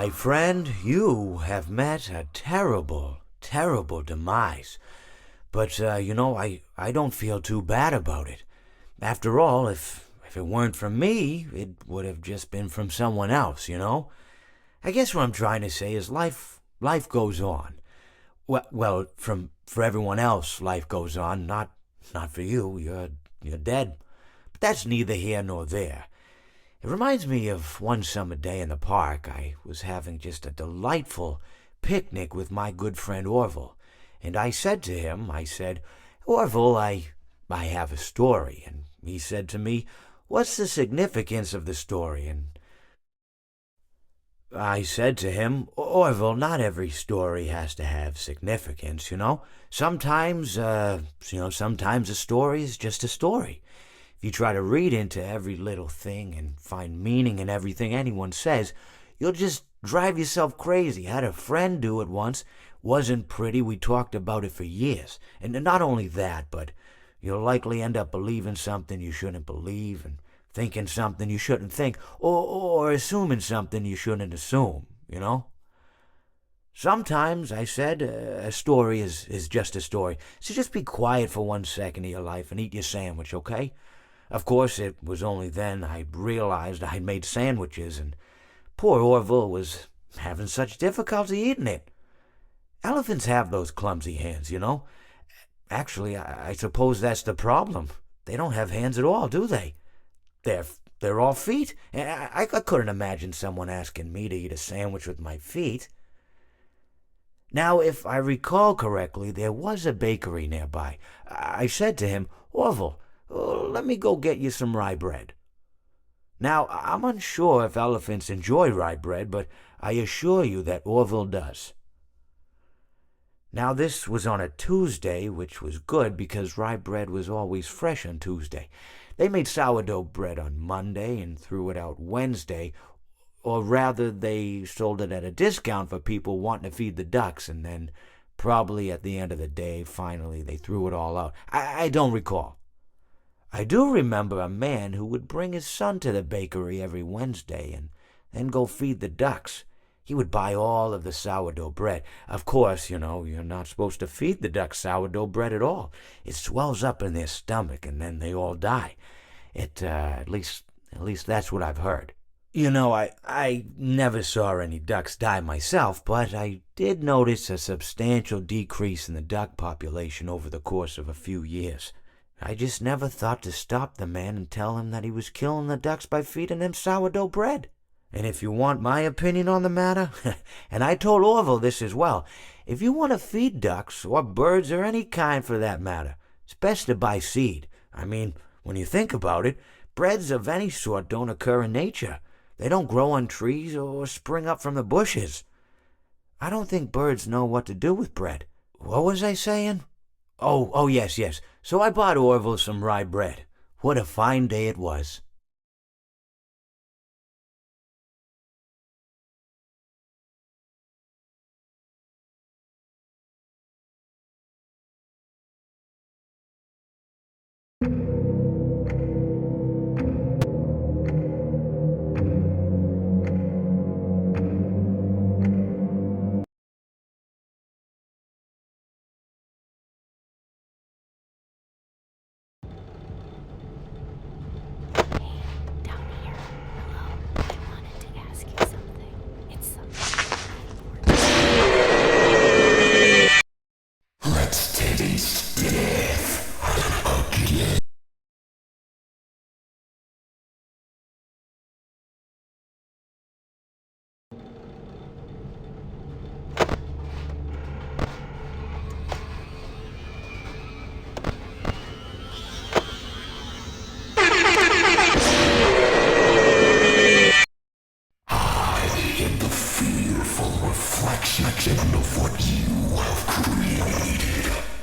My friend, you have met a terrible, terrible demise. But, I don't feel too bad about it. After all, if it weren't from me, it would have just been from someone else. I guess what I'm trying to say is life goes on. Well, for everyone else, life goes on, not for you. You're dead. But that's neither here nor there. It reminds me of one summer day in the park. I was having just a delightful picnic with my good friend Orville. And I said to him, Orville, I have a story. And he said to me, what's the significance of the story? And I said to him, Orville, not every story has to have significance. Sometimes a story is just a story. If you try to read into every little thing and find meaning in everything anyone says, you'll just drive yourself crazy. I had a friend do it once. Wasn't pretty. We talked about it for years. And not only that, but you'll likely end up believing something you shouldn't believe and thinking something you shouldn't think or assuming something you shouldn't assume. Sometimes, I said, a story is just a story. So just be quiet for 1 second of your life and eat your sandwich, okay? Of course, it was only then I realized I'd made sandwiches, and poor Orville was having such difficulty eating it. Elephants have those clumsy hands. Actually, I suppose that's the problem. They don't have hands at all, do they? They're all feet. And I couldn't imagine someone asking me to eat a sandwich with my feet. Now, if I recall correctly, there was a bakery nearby. I said to him, Orville, let me go get you some rye bread. Now, I'm unsure if elephants enjoy rye bread, but I assure you that Orville does. Now, this was on a Tuesday, which was good because rye bread was always fresh on Tuesday. They made sourdough bread on Monday and threw it out Wednesday, or rather, they sold it at a discount for people wanting to feed the ducks, and then probably at the end of the day, finally, they threw it all out. I don't recall. I do remember a man who would bring his son to the bakery every Wednesday and then go feed the ducks. He would buy all of the sourdough bread. Of course, you're not supposed to feed the ducks sourdough bread at all. It swells up in their stomach and then they all die. At least that's what I've heard. I never saw any ducks die myself, but I did notice a substantial decrease in the duck population over the course of a few years. I just never thought to stop the man and tell him that he was killing the ducks by feeding them sourdough bread. And if you want my opinion on the matter, and I told Orville this as well, if you want to feed ducks, or birds, or any kind for that matter, it's best to buy seed. I mean, when you think about it, breads of any sort don't occur in nature. They don't grow on trees or spring up from the bushes. I don't think birds know what to do with bread. What was I saying? Oh, yes. So I bought Orville some rye bread. What a fine day it was. Down here. Hello. I wanted to ask you something. It's something very important. Let's taste death again. I am the fearful reflection of what you have created.